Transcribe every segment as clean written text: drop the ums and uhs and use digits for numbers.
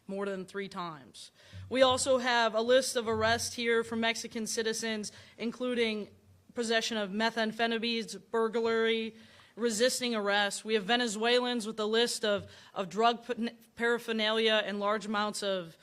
more than 3 times. We also have a list of arrests here for Mexican citizens, including possession of methamphetamines, burglary, resisting arrest. We have Venezuelans with a list of drug paraphernalia and large amounts of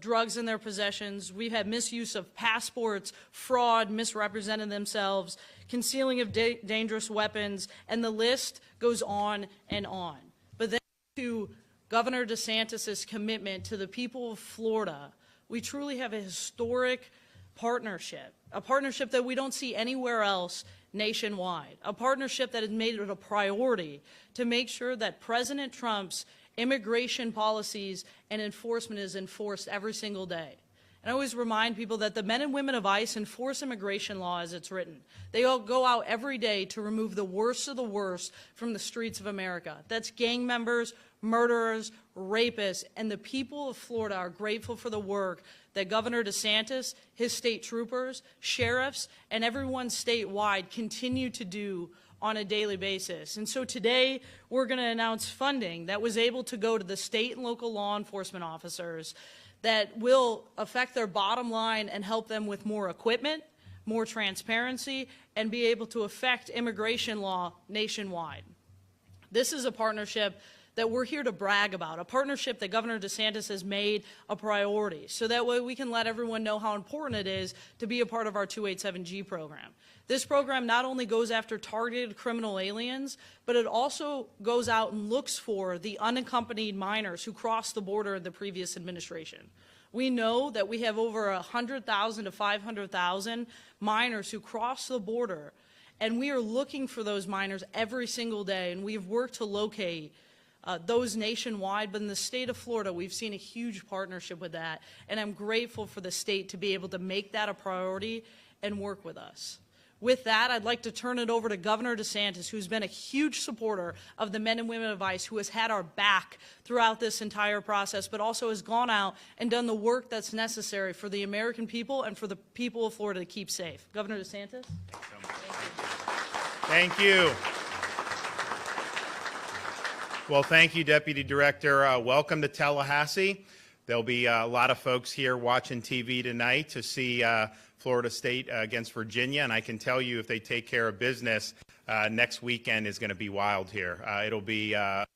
drugs in their possessions. We've had misuse of passports, fraud, misrepresenting themselves, concealing of dangerous weapons, and the list goes on and on. But then to Governor DeSantis' commitment to the people of Florida, we truly have a historic partnership, a partnership that we don't see anywhere else nationwide, a partnership that has made it a priority to make sure that President Trump's immigration policies and enforcement is enforced every single day. And I always remind people that the men and women of ICE enforce immigration law as it's written. They all go out every day to remove the worst of the worst from the streets of America. That's gang members, murderers, rapists, and the people of Florida are grateful for the work that Governor DeSantis, his state troopers, sheriffs, and everyone statewide continue to do on a daily basis. And so today we're going to announce funding that was able to go to the state and local law enforcement officers that will affect their bottom line and help them with more equipment, more transparency, and be able to affect immigration law nationwide. This is a partnership that we're here to brag about, a partnership that Governor DeSantis has made a priority, so that way we can let everyone know how important it is to be a part of our 287G program. This program not only goes after targeted criminal aliens, but it also goes out and looks for the unaccompanied minors who crossed the border in the previous administration. We know that we have over 100,000 to 500,000 minors who cross the border, and we are looking for those minors every single day, and we've worked to locate those nationwide, but in the state of Florida, we've seen a huge partnership with that, and I'm grateful for the state to be able to make that a priority and work with us. With that, I'd like to turn it over to Governor DeSantis, who's been a huge supporter of the men and women of ICE, who has had our back throughout this entire process, but also has gone out and done the work that's necessary for the American people and for the people of Florida to keep safe. Governor DeSantis? Thank you. Well, thank you, Deputy Director. Welcome to Tallahassee. There'll be a lot of folks here watching TV tonight to see Florida State against Virginia, and I can tell you if they take care of business, next weekend is going to be wild here. It'll be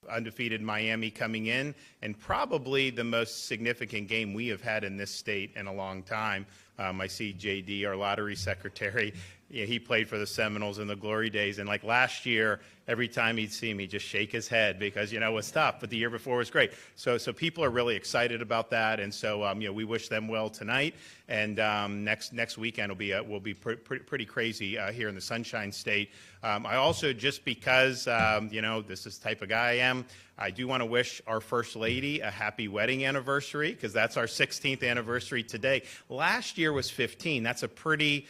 undefeated Miami coming in, and probably the most significant game we have had in this state in a long time. I see JD, our lottery secretary. He played for the Seminoles in the glory days, and like last year, every time he'd see me, just shake his head because, it was tough, but the year before was great. So people are really excited about that, and so, we wish them well tonight, and next weekend will be pretty crazy here in the Sunshine State. I also, just because, this is the type of guy I am, I do want to wish our First Lady a happy wedding anniversary, because that's our 16th anniversary today. Last year was 15. That's a pretty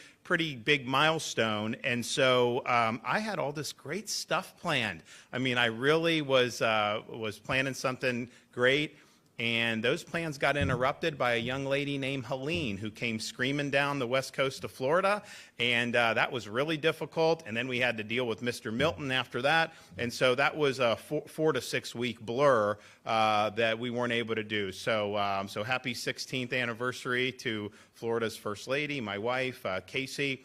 big milestone, and so I had all this great stuff planned. I mean, I really was planning something great, and those plans got interrupted by a young lady named Helene who came screaming down the west coast of Florida, and that was really difficult. And then we had to deal with Mr. Milton after that, and so that was a 4 to 6 week blur that we weren't able to do. So, so happy 16th anniversary to Florida's First Lady, my wife, Casey.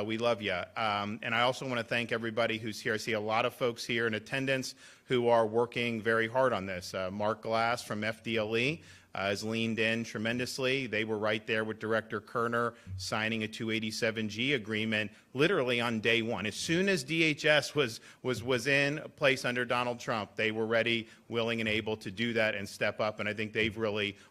We love you. And I also want to thank everybody who's here. I see a lot of folks here in attendance who are working very hard on this. Mark Glass from FDLE has leaned in tremendously. They were right there with Director Kerner signing a 287G agreement literally on day one. As soon as DHS was in place under Donald Trump, they were ready, willing, and able to do that and step up. And I think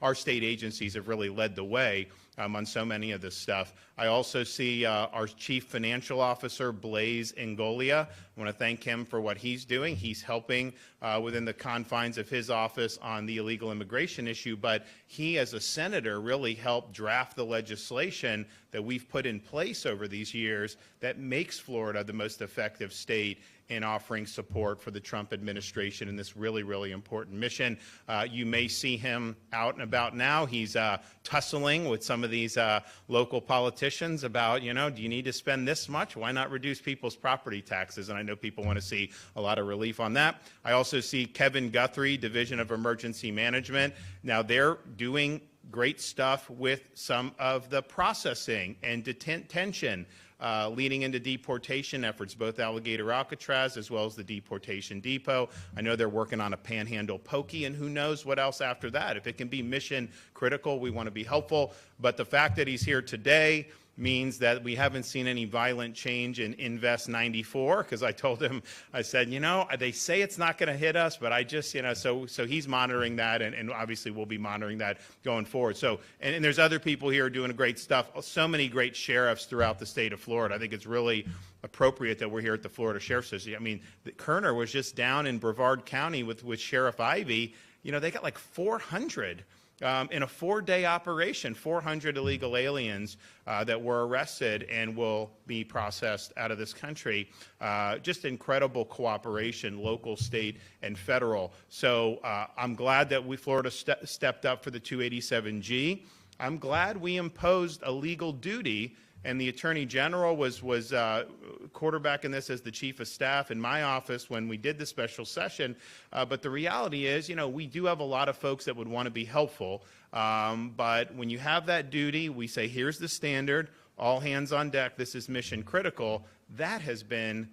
our state agencies have really led the way on so many of this stuff. I also see our Chief Financial Officer, Blaise Ingolia. I want to thank him for what he's doing. He's helping within the confines of his office on the illegal immigration issue, but he, as a senator, really helped draft the legislation that we've put in place over these years that makes Florida the most effective state in offering support for the Trump administration in this really, really important mission. You may see him out and about now. He's tussling with some of these local politicians about, you know, do you need to spend this much? Why not reduce people's property taxes? And I know people want to see a lot of relief on that. I also see Kevin Guthrie, Division of Emergency Management. Now they're doing great stuff with some of the processing and detention leading into deportation efforts, both Alligator Alcatraz as well as the deportation depot. I know they're working on a Panhandle Pokey, and who knows what else after that. If it can be mission critical, we want to be helpful. But the fact that he's here today means that we haven't seen any violent change in Invest 94, because I told him, I said, you know, they say it's not going to hit us, but I just, you know, so he's monitoring that, and obviously we'll be monitoring that going forward. So, and there's other people here doing great stuff, so many great sheriffs throughout the state of Florida. I think it's really appropriate that we're here at the Florida Sheriff's Association. I mean, Kerner was just down in Brevard County with Sheriff Ivey. You know, they got like 400 in a 4-day operation, 400 illegal aliens that were arrested and will be processed out of this country. Just incredible cooperation, local, state, and federal. So I'm glad that Florida stepped up for the 287G. I'm glad we imposed a legal duty, and the Attorney General was quarterbacking this as the Chief of Staff in my office when we did the special session. But the reality is, you know, we do have a lot of folks that would want to be helpful. But when you have that duty, we say, here's the standard, all hands on deck, this is mission critical. That has been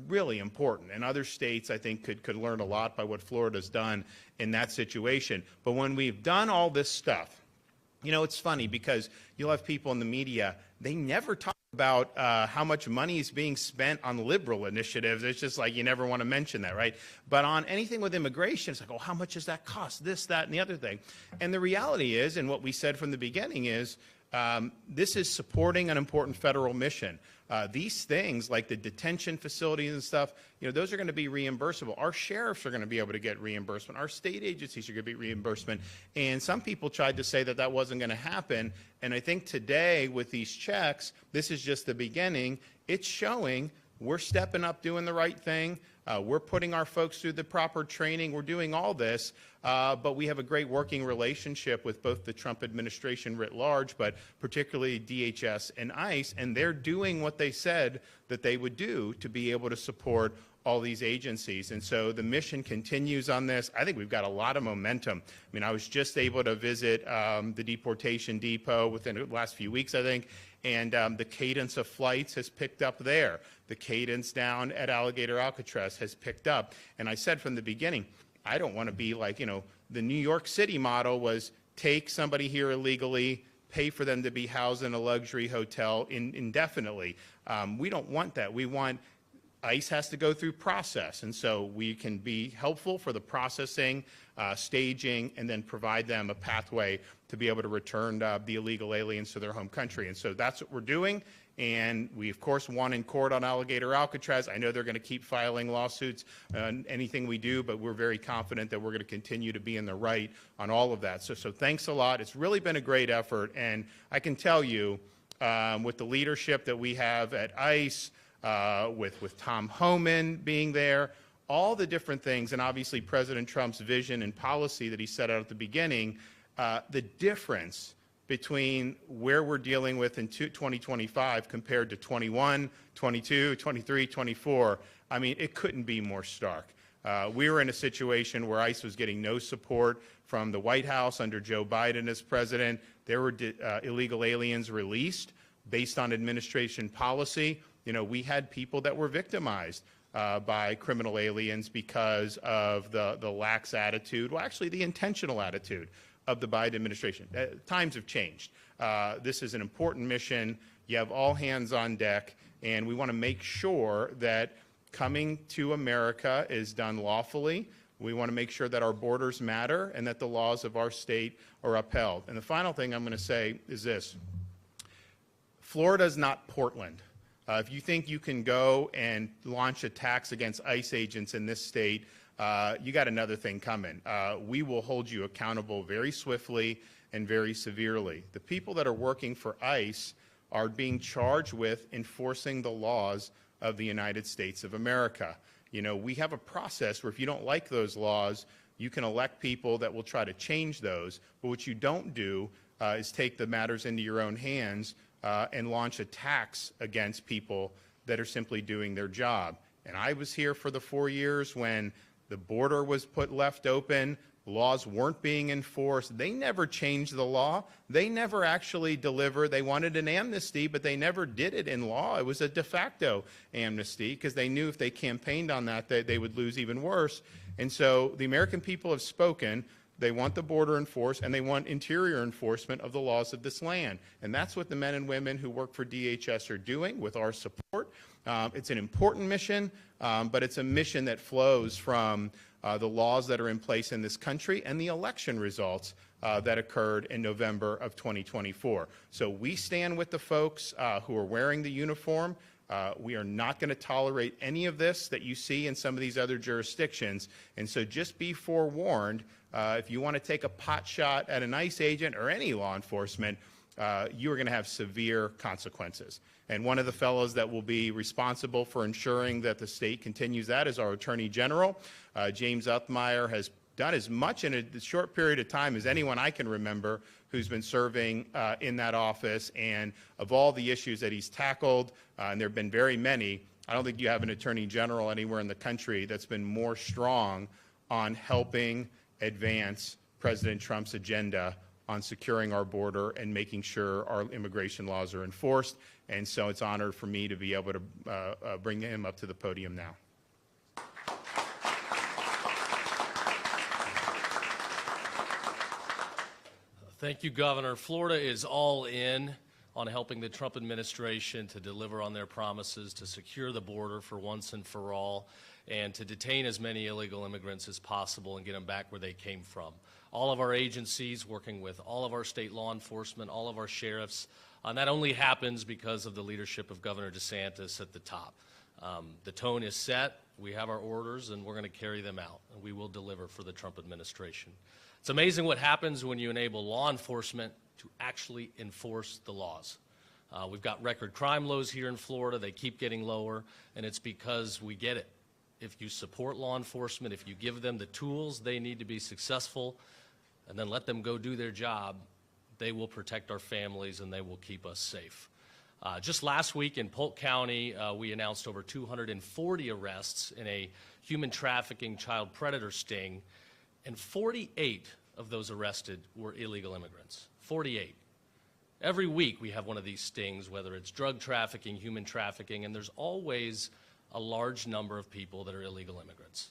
really important. And other states, I think, could learn a lot by what Florida's done in that situation. But when we've done all this stuff, you know, it's funny because you'll have people in the media, they never talk about how much money is being spent on liberal initiatives. It's just like you never want to mention that, right? But on anything with immigration, it's like, oh, how much does that cost? This, that, and the other thing. And the reality is, and what we said from the beginning is, this is supporting an important federal mission. These things, like the detention facilities and stuff, you know, those are going to be reimbursable. Our sheriffs are going to be able to get reimbursement. Our state agencies are going to be reimbursement. And some people tried to say that that wasn't going to happen. And I think today, with these checks, this is just the beginning. It's showing we're stepping up, doing the right thing. We're putting our folks through the proper training. We're doing all this, but we have a great working relationship with both the Trump administration writ large, but particularly DHS and ICE, and they're doing what they said that they would do to be able to support all these agencies. And so the mission continues on this. I think we've got a lot of momentum. I mean, I was just able to visit the deportation depot within the last few weeks, I think, and the cadence of flights has picked up there. The cadence down at Alligator Alcatraz has picked up. And I said from the beginning, I don't want to be like, you know, the New York City model was take somebody here illegally, pay for them to be housed in a luxury hotel indefinitely. We don't want that. We want ICE has to go through process, and so we can be helpful for the processing, staging, and then provide them a pathway to be able to return the illegal aliens to their home country. And so that's what we're doing, and we, of course, won in court on Alligator Alcatraz. I know they're going to keep filing lawsuits on anything we do, but we're very confident that we're going to continue to be in the right on all of that. So thanks a lot. It's really been a great effort, and I can tell you, with the leadership that we have at ICE, with Tom Homan being there, all the different things, and obviously President Trump's vision and policy that he set out at the beginning, the difference between where we're dealing with in 2025 compared to 21, 22, 23, 24, I mean, it couldn't be more stark. We were in a situation where ICE was getting no support from the White House under Joe Biden as president. There were illegal aliens released based on administration policy. You know, we had people that were victimized by criminal aliens because of the lax attitude, well, actually the intentional attitude of the Biden administration. Times have changed. This is an important mission. You have all hands on deck, and we want to make sure that coming to America is done lawfully. We want to make sure that our borders matter and that the laws of our state are upheld. And the final thing I'm going to say is this. Florida is not Portland. If you think you can go and launch attacks against ICE agents in this state, you got another thing coming. We will hold you accountable very swiftly and very severely. The people that are working for ICE are being charged with enforcing the laws of the United States of America. You know, we have a process where if you don't like those laws, you can elect people that will try to change those, but what you don't do is take the matters into your own hands and launch attacks against people that are simply doing their job. And I was here for the 4 years when the border was left open, laws weren't being enforced. They never changed the law. They never actually delivered. They wanted an amnesty, but they never did it in law. It was a de facto amnesty because they knew if they campaigned on that, they would lose even worse. And so the American people have spoken. They want the border enforced, and they want interior enforcement of the laws of this land. And that's what the men and women who work for DHS are doing with our support. It's an important mission, but it's a mission that flows from the laws that are in place in this country and the election results that occurred in November of 2024. So we stand with the folks who are wearing the uniform. We are not going to tolerate any of this that you see in some of these other jurisdictions. And so just be forewarned, if you want to take a pot shot at an ICE agent or any law enforcement, you are going to have severe consequences. And one of the fellows that will be responsible for ensuring that the state continues that is our Attorney General. James Uthmeier has done as much in a short period of time as anyone I can remember who's been serving in that office. And of all the issues that he's tackled, and there have been very many, I don't think you have an Attorney General anywhere in the country that's been more strong on helping advance President Trump's agenda on securing our border and making sure our immigration laws are enforced. And so it's an honor for me to be able to bring him up to the podium now. Thank you, Governor. Florida is all in on helping the Trump administration to deliver on their promises to secure the border for once and for all and to detain as many illegal immigrants as possible and get them back where they came from. All of our agencies working with all of our state law enforcement, all of our sheriffs, and that only happens because of the leadership of Governor DeSantis at the top. The tone is set, we have our orders, and we're going to carry them out, and we will deliver for the Trump administration. It's amazing what happens when you enable law enforcement to actually enforce the laws. We've got record crime lows here in Florida. They keep getting lower, and it's because we get it. If you support law enforcement, if you give them the tools they need to be successful, and then let them go do their job, they will protect our families and they will keep us safe. Just last week in Polk County, we announced over 240 arrests in a human trafficking child predator sting, and 48 of those arrested were illegal immigrants. 48. Every week we have one of these stings, whether it's drug trafficking, human trafficking, and there's always a large number of people that are illegal immigrants.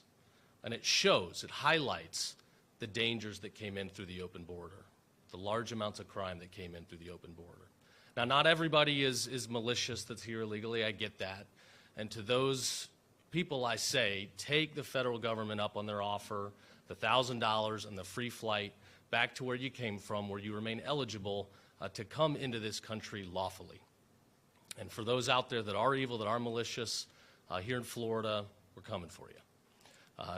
And it shows, it highlights the dangers that came in through the open border, the large amounts of crime that came in through the open border. Now, not everybody is malicious that's here illegally, I get that. And to those people I say, take the federal government up on their offer, the $1,000 and the free flight back to where you came from, where you remain eligible to come into this country lawfully. And for those out there that are evil, that are malicious, here in Florida, we're coming for you.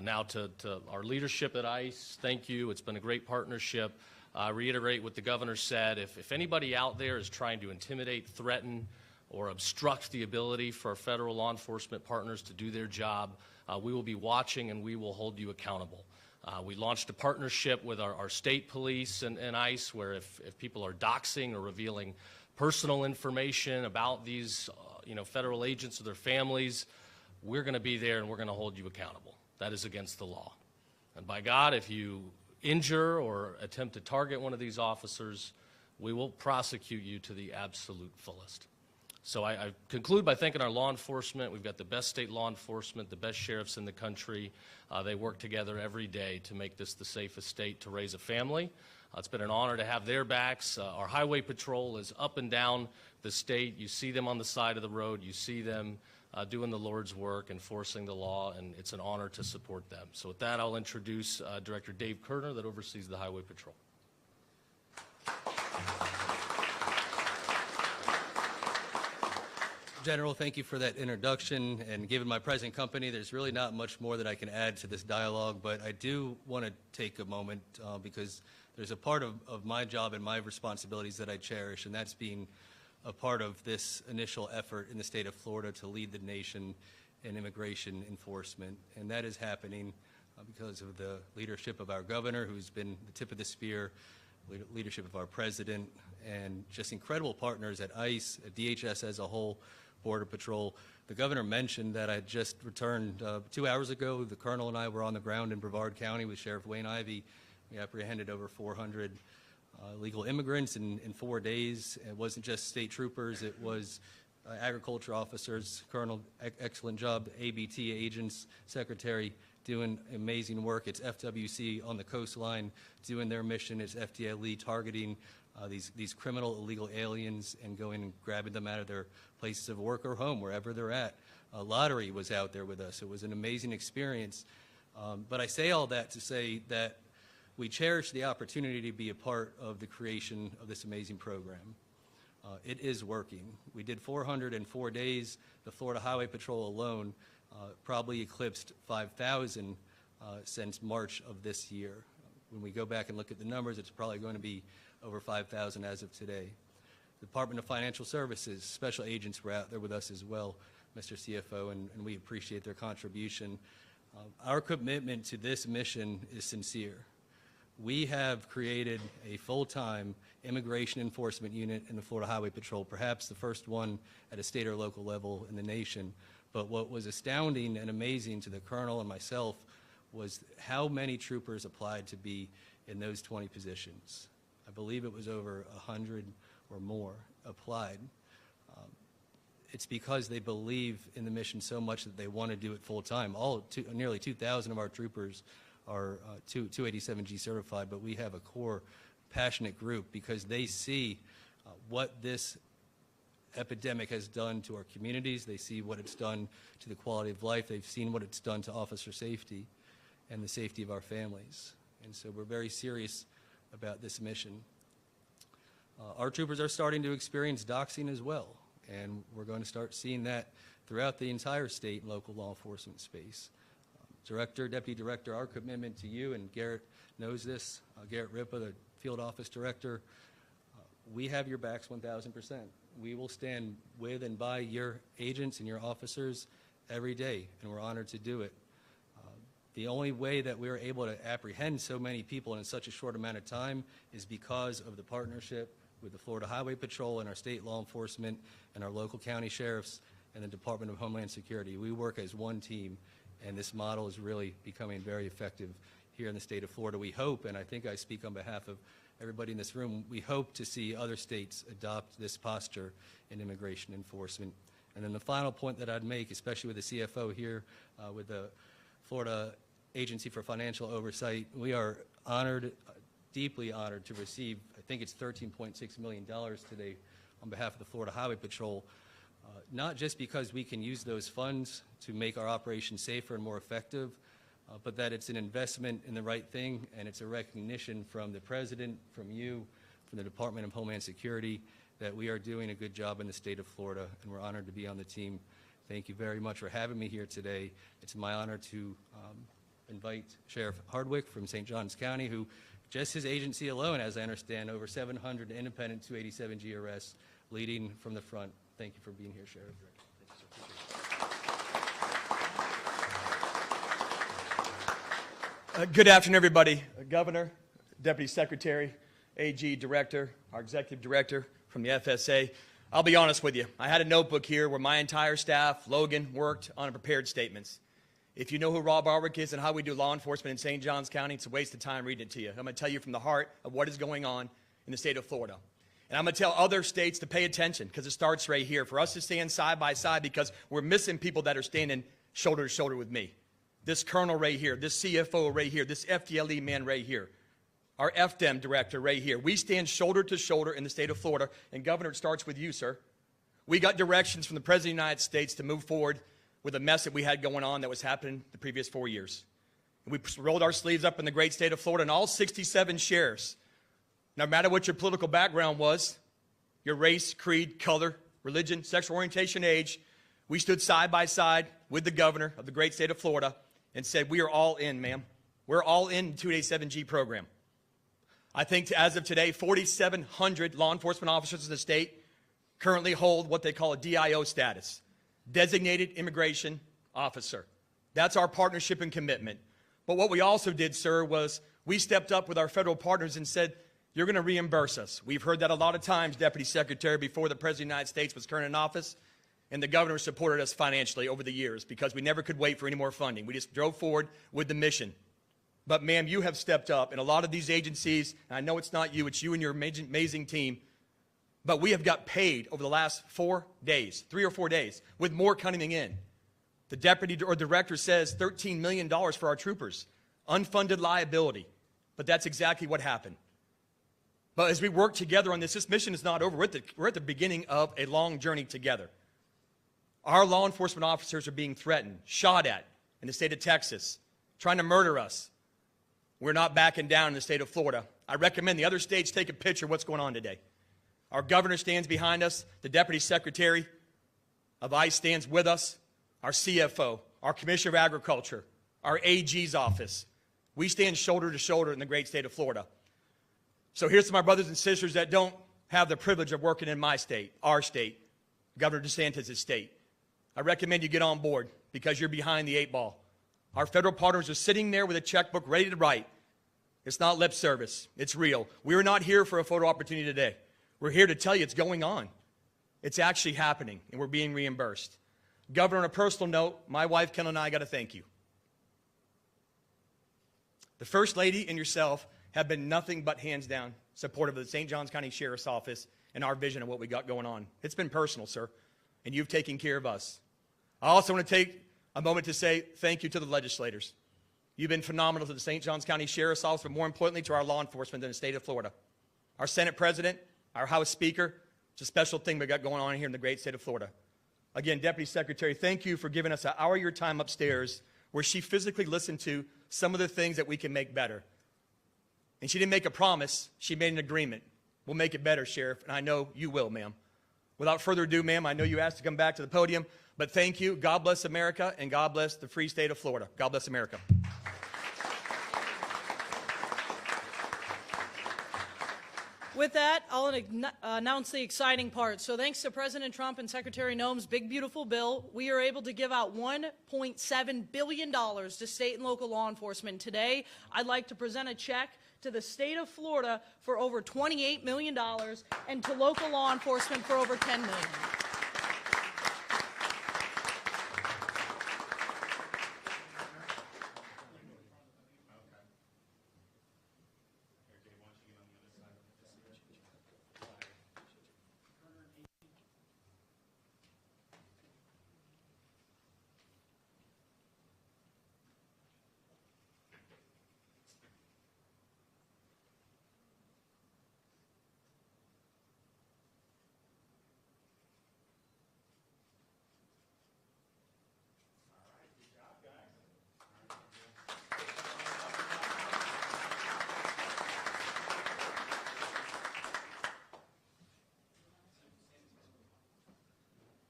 Now to our leadership at ICE, thank you. It's been a great partnership. I reiterate what the governor said. If anybody out there is trying to intimidate, threaten, or obstruct the ability for our federal law enforcement partners to do their job, we will be watching and we will hold you accountable. We launched a partnership with our state police and ICE where if people are doxing or revealing personal information about these federal agents or their families, we're going to be there and we're going to hold you accountable. That is against the law. And by God, if you injure or attempt to target one of these officers, we will prosecute you to the absolute fullest. So I conclude by thanking our law enforcement. We've got the best state law enforcement, the best sheriffs in the country. They work together every day to make this the safest state to raise a family. It's been an honor to have their backs. Our highway patrol is up and down the state. You see them on the side of the road. You see them doing the Lord's work, enforcing the law, and it's an honor to support them. So with that, I'll introduce Director Dave Kerner that oversees the highway patrol. General, thank you for that introduction, and given my present company, there's really not much more that I can add to this dialogue, but I do want to take a moment because there's a part of my job and my responsibilities that I cherish, and that's being a part of this initial effort in the state of Florida to lead the nation in immigration enforcement. And that is happening because of the leadership of our governor, who's been the tip of the spear, leadership of our president, and just incredible partners at ICE, at DHS as a whole, Border Patrol. The governor mentioned that I had just returned 2 hours ago. The colonel and I were on the ground in Brevard County with Sheriff Wayne Ivey. We apprehended over 400 illegal immigrants in 4 days. It wasn't just state troopers, it was agriculture officers. Colonel, excellent job. ABT agents, secretary, doing amazing work. It's FWC on the coastline doing their mission. It's FDLE targeting these criminal illegal aliens and going and grabbing them out of their places of work or home, wherever they're at. Lottery was out there with us. It was an amazing experience. But I say all that to say that we cherish the opportunity to be a part of the creation of this amazing program. It is working. We did 404 days. The Florida Highway Patrol alone probably eclipsed 5,000 since March of this year. When we go back and look at the numbers, it's probably going to be over 5,000 as of today. The Department of Financial Services, special agents were out there with us as well, Mr. CFO, and we appreciate their contribution. Our commitment to this mission is sincere. We have created a full-time immigration enforcement unit in the Florida Highway Patrol, perhaps the first one at a state or local level in the nation. But what was astounding and amazing to the colonel and myself was how many troopers applied to be in those 20 positions. I believe it was over 100 or more applied. It's because they believe in the mission so much that they want to do it full-time. Nearly 2,000 of our troopers are 287G certified, but we have a core passionate group because they see what this epidemic has done to our communities. They see what it's done to the quality of life. They've seen what it's done to officer safety and the safety of our families. And so we're very serious about this mission. Our troopers are starting to experience doxing as well, and we're going to start seeing that throughout the entire state and local law enforcement space. Director, Deputy Director, our commitment to you, and Garrett knows this, Garrett Ripa, the Field Office Director, we have your backs 1,000%. We will stand with and by your agents and your officers every day, and we're honored to do it. The only way that we are able to apprehend so many people in such a short amount of time is because of the partnership with the Florida Highway Patrol and our state law enforcement and our local county sheriffs and the Department of Homeland Security. We work as one team, and this model is really becoming very effective here in the state of Florida. We hope, and I think I speak on behalf of everybody in this room, we hope to see other states adopt this posture in immigration enforcement. And then the final point that I'd make, especially with the CFO here, with the Florida Agency for Financial Oversight, we are honored, deeply honored to receive, I think it's $13.6 million today on behalf of the Florida Highway Patrol, not just because we can use those funds to make our operations safer and more effective, but that it's an investment in the right thing, and it's a recognition from the President, from you, from the Department of Homeland Security, that we are doing a good job in the state of Florida, and we're honored to be on the team. Thank you very much for having me here today. It's my honor to invite Sheriff Hardwick from St. Johns County, who just his agency alone, as I understand, over 700 independent 287G arrests, leading from the front. Thank you for being here, Sheriff. Good afternoon, everybody. Governor, Deputy Secretary, AG Director, our Executive Director from the FSA. I'll be honest with you. I had a notebook here where my entire staff, Logan, worked on prepared statements. If you know who Rob Arwick is and how we do law enforcement in St. Johns County, it's a waste of time reading it to you. I'm going to tell you from the heart of what is going on in the state of Florida. And I'm going to tell other states to pay attention because it starts right here. For us to stand side by side because we're missing people that are standing shoulder to shoulder with me. This colonel right here, this CFO right here, this FDLE man right here, our FDEM director right here. We stand shoulder to shoulder in the state of Florida. And Governor, it starts with you, sir. We got directions from the President of the United States to move forward with a mess that we had going on that was happening the previous 4 years. And we rolled our sleeves up in the great state of Florida, and all 67 sheriffs, no matter what your political background was, your race, creed, color, religion, sexual orientation, age, we stood side by side with the governor of the great state of Florida and said, we are all in, ma'am. We're all in the 287G program. I think as of today, 4,700 law enforcement officers in the state currently hold what they call a DIO status, Designated Immigration Officer. That's our partnership and commitment. But what we also did, sir, was we stepped up with our federal partners and said, you're going to reimburse us. We've heard that a lot of times, Deputy Secretary, before the President of the United States was current in office, and the governor supported us financially over the years because we never could wait for any more funding. We just drove forward with the mission. But, ma'am, you have stepped up, and a lot of these agencies, and I know it's not you, it's you and your amazing team, but we have got paid over the last 4 days, 3 or 4 days, with more coming in. The deputy or director says $13 million for our troopers, unfunded liability, but that's exactly what happened. But as we work together on this mission is not over. We're at the beginning of a long journey together. Our law enforcement officers are being threatened, shot at in the state of Texas, trying to murder us. We're not backing down in the state of Florida. I recommend the other states take a picture of what's going on today. Our governor stands behind us. The deputy secretary of ICE stands with us. Our CFO, our commissioner of agriculture, our AG's office. We stand shoulder to shoulder in the great state of Florida. So here's to my brothers and sisters that don't have the privilege of working in my state, our state, Governor DeSantis' state. I recommend you get on board because you're behind the 8 ball. Our federal partners are sitting there with a checkbook ready to write. It's not lip service. It's real. We're not here for a photo opportunity today. We're here to tell you it's going on. It's actually happening, and we're being reimbursed. Governor, on a personal note, my wife, Kendall, and I got to thank you. The First Lady and yourself have been nothing but hands down supportive of the St. Johns County Sheriff's Office and our vision of what we got going on. It's been personal, sir, and you've taken care of us. I also want to take a moment to say thank you to the legislators. You've been phenomenal to the St. Johns County Sheriff's Office, but more importantly to our law enforcement in the state of Florida. Our Senate President, our House Speaker, it's a special thing we got going on here in the great state of Florida. Again, Deputy Secretary, thank you for giving us an hour of your time upstairs where she physically listened to some of the things that we can make better. And she didn't make a promise, she made an agreement. We'll make it better, Sheriff, and I know you will, ma'am. Without further ado, ma'am, I know you asked to come back to the podium, but thank you. God bless America, and God bless the free state of Florida. God bless America. With that, I'll announce the exciting part. So thanks to President Trump and Secretary Noem's big, beautiful bill, we are able to give out $1.7 billion to state and local law enforcement. Today, I'd like to present a check to the state of Florida for over $28 million and to local law enforcement for over $10 million.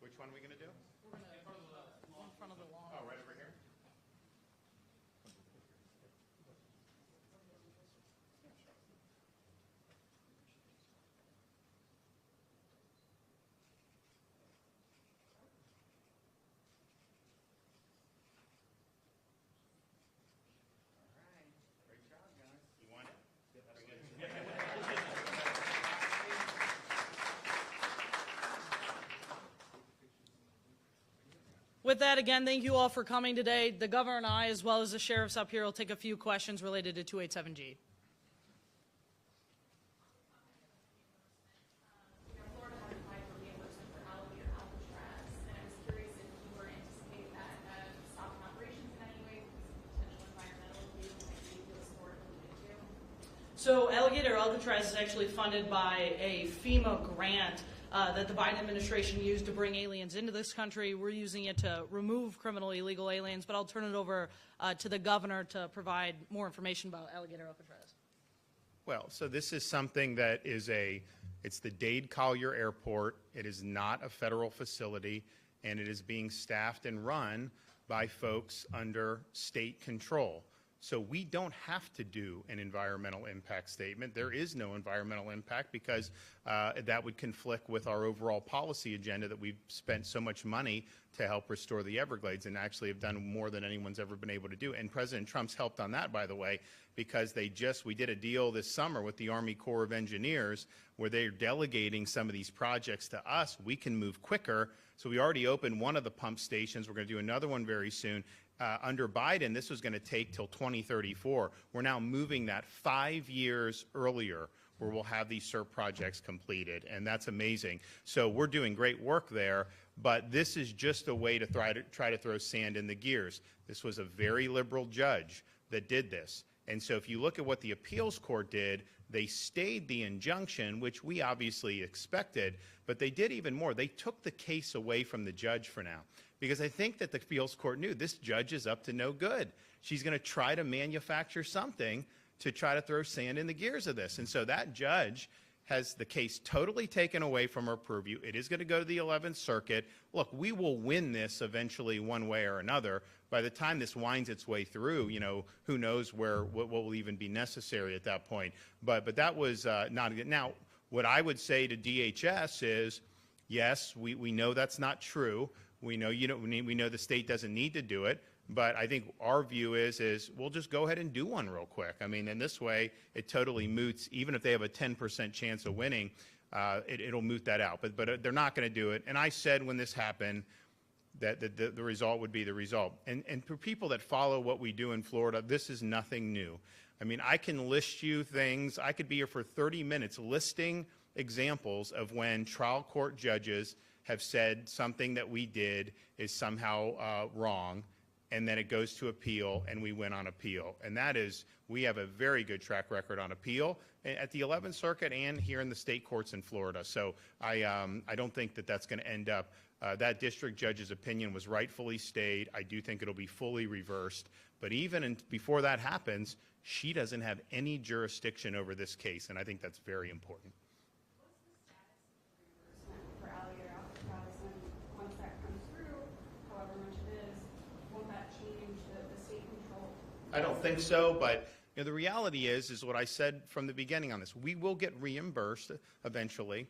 Which one are we going to do? We're going to in front of the lawn. Oh, right over here? Great job, guys. You want it? With that, again, thank you all for coming today. The governor and I, as well as the sheriffs up here, will take a few questions related to 287G. Florida had applied for reimbursement for alligator Alcatraz, and I was curious if you were anticipating that stopping operations in any way because of potential environmental abuse that you feel support alluded to. So Alligator Alcatraz is actually funded by a FEMA grant that the Biden administration used to bring aliens into this country. We're using it to remove criminal illegal aliens, but I'll turn it over to the governor to provide more information about Alligator Alcatraz. Well, so this is something that is it's the Dade Collier Airport. It is not a federal facility, and it is being staffed and run by folks under state control. So we don't have to do an environmental impact statement. There is no environmental impact because that would conflict with our overall policy agenda that we've spent so much money to help restore the Everglades, and actually have done more than anyone's ever been able to do. And President Trump's helped on that, by the way, because we did a deal this summer with the Army Corps of Engineers where they're delegating some of these projects to us. We can move quicker. So we already opened one of the pump stations. We're going to do another one very soon. Under Biden, this was going to take till 2034. We're now moving that 5 years earlier, where we'll have these SERP projects completed, and that's amazing. So we're doing great work there, but this is just a way to try to throw sand in the gears. This was a very liberal judge that did this. And so if you look at what the appeals court did, they stayed the injunction, which we obviously expected, but they did even more. They took the case away from the judge for now, because I think that the appeals court knew this judge is up to no good. She's going to try to manufacture something to try to throw sand in the gears of this. And so that judge has the case totally taken away from her purview. It is going to go to the 11th Circuit. Look, we will win this eventually one way or another. By the time this winds its way through, who knows what will even be necessary at that point. But that was not good. Now, what I would say to DHS is, yes, we know that's not true. We know we know the state doesn't need to do it. But I think our view is we'll just go ahead and do one real quick. I mean, in this way, it totally moots, even if they have a 10% chance of winning, it'll moot that out. But they're not going to do it. And I said when this happened that the result would be the result. And for people that follow what we do in Florida, this is nothing new. I mean, I can list you things. I could be here for 30 minutes listing examples of when trial court judges have said something that we did is somehow wrong, and then it goes to appeal, and we win on appeal. And that is, we have a very good track record on appeal at the 11th Circuit and here in the state courts in Florida. So I don't think that that's going to end up. That district judge's opinion was rightfully stayed. I do think it'll be fully reversed. But even before that happens, she doesn't have any jurisdiction over this case, and I think that's very important. For alligator alcatraz, and once that comes through, however much it is, won't that change the state control? I don't think so, but the reality is what I said from the beginning on this. We will get reimbursed eventually.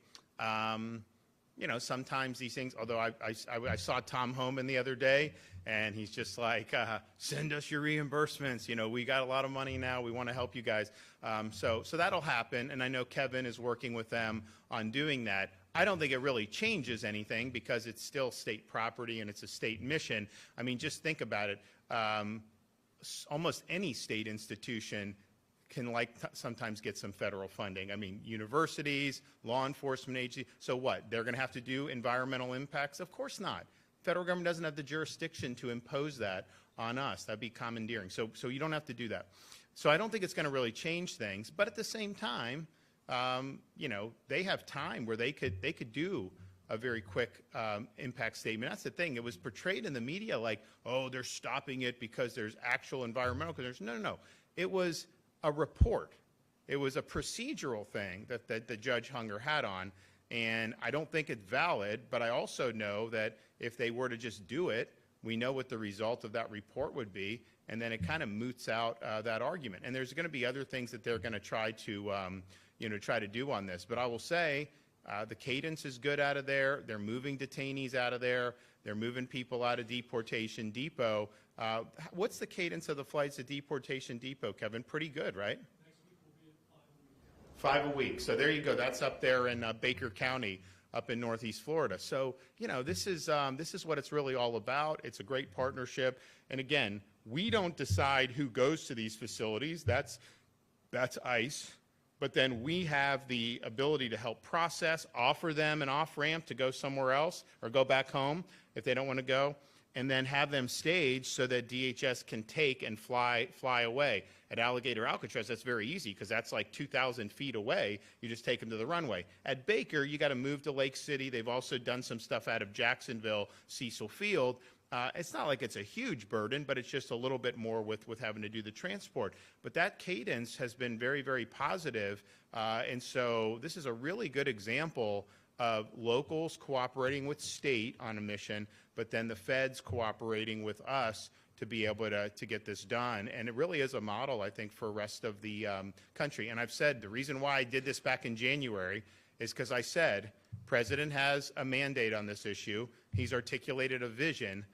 Sometimes these things, although I saw Tom Homan the other day, and he's just like, send us your reimbursements. We got a lot of money now. We want to help you guys. So that'll happen, and I know Kevin is working with them on doing that. I don't think it really changes anything because it's still state property and it's a state mission. I mean, just think about it. Almost any state institution can sometimes get some federal funding. I mean, universities, law enforcement agencies. So what? They're going to have to do environmental impacts? Of course not. Federal government doesn't have the jurisdiction to impose that on us. That'd be commandeering. So you don't have to do that. So I don't think it's going to really change things. But at the same time, they have time where they could do a very quick impact statement. That's the thing. It was portrayed in the media like, oh, they're stopping it because there's actual environmental concerns. No. It was a report. It was a procedural thing that the judge hung her hat on, and I don't think it's valid, but I also know that if they were to just do it, we know what the result of that report would be, and then it kind of moots out that argument. And there's going to be other things that they're going to try to do on this. But I will say the cadence is good out of there. They're moving detainees out of there. They're moving people out of deportation depot. What's the cadence of the flights at deportation depot, Kevin? Pretty good, right? Next week will be at 5 a week. 5 a week. So there you go. That's up there in Baker County, up in Northeast Florida. So this is what it's really all about. It's a great partnership. And again, we don't decide who goes to these facilities. That's ICE. But then we have the ability to help process, offer them an off-ramp to go somewhere else or go back home if they don't want to go, and then have them staged so that DHS can take and fly away. At Alligator Alcatraz, that's very easy because that's like 2,000 feet away. You just take them to the runway. At Baker, you got to move to Lake City. They've also done some stuff out of Jacksonville, Cecil Field. It's not like it's a huge burden, but it's just a little bit more with having to do the transport. But that cadence has been very, very positive. And so this is a really good example of locals cooperating with state on a mission, but then the feds cooperating with us to be able to get this done. And it really is a model, I think, for the rest of the country. And I've said the reason why I did this back in January is because I said, President has a mandate on this issue. He's articulated a vision.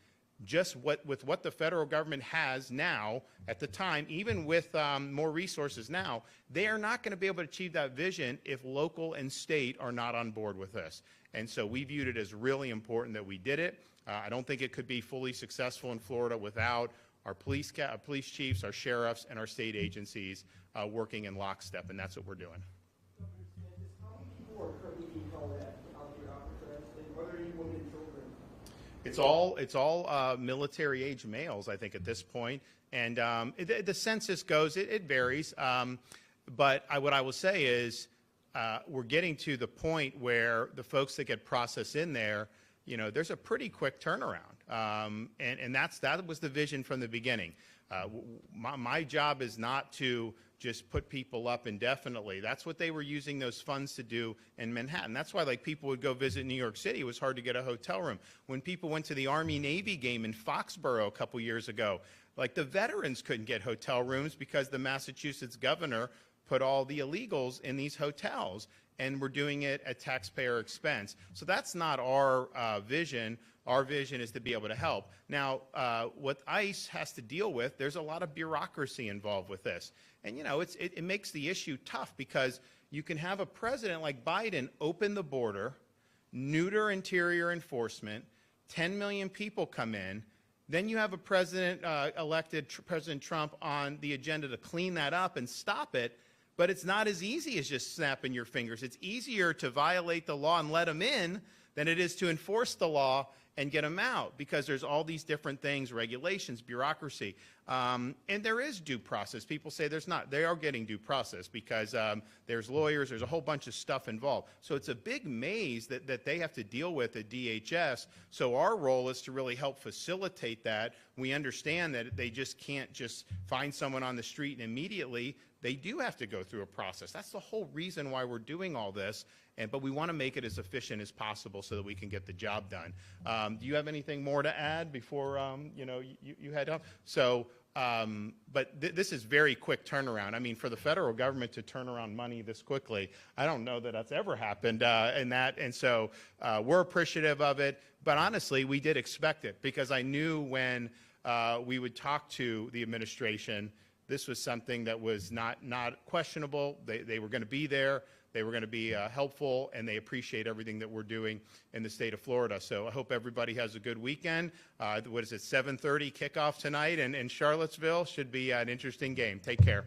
Just with what the federal government has now, at the time, even with more resources now, they are not going to be able to achieve that vision if local and state are not on board with this. And so we viewed it as really important that we did it. I don't think it could be fully successful in Florida without our police chiefs, our sheriffs, and our state agencies working in lockstep, and that's what we're doing. Gov DeSantis, how many people are currently being held out here after arrest, and whether any women and children? It's all military age males, I think, at this point. And the census goes, it varies. But what I will say is we're getting to the point where the folks that get processed in there, you know, there's a pretty quick turnaround. And that was the vision from the beginning. My job is not to just put people up indefinitely. That's what they were using those funds to do in Manhattan. That's why, like, people would go visit New York City. It was hard to get a hotel room. When people went to the Army-Navy game in Foxborough a couple years ago, like, the veterans couldn't get hotel rooms because the Massachusetts governor put all the illegals in these hotels, and we're doing it at taxpayer expense. So that's not our vision. Our vision is to be able to help. Now, what ICE has to deal with, there's a lot of bureaucracy involved with this. And, you know, it makes the issue tough because you can have a president like Biden open the border, neuter interior enforcement, 10 million people come in, then you have a president elected, President Trump, on the agenda to clean that up and stop it. But it's not as easy as just snapping your fingers. It's easier to violate the law and let them in than it is to enforce the law and get them out, because there's all these different things, regulations, bureaucracy. And there is due process. People say there's not. They are getting due process because there's lawyers, there's a whole bunch of stuff involved. So it's a big maze that they have to deal with at DHS. So our role is to really help facilitate that. We understand that they just can't just find someone on the street and immediately. They do have to go through a process. That's the whole reason why we're doing all this. But we want to make it as efficient as possible so that we can get the job done. Do you have anything more to add before you head up? So, but this is very quick turnaround. I mean, for the federal government to turn around money this quickly, I don't know that that's ever happened in that. And so we're appreciative of it. But honestly, we did expect it because I knew when we would talk to the administration, this was something that was not questionable. They were going to be there. They were going to be helpful, and they appreciate everything that we're doing in the state of Florida. So I hope everybody has a good weekend. What is it, 7:30 kickoff tonight in Charlottesville? Should be an interesting game. Take care.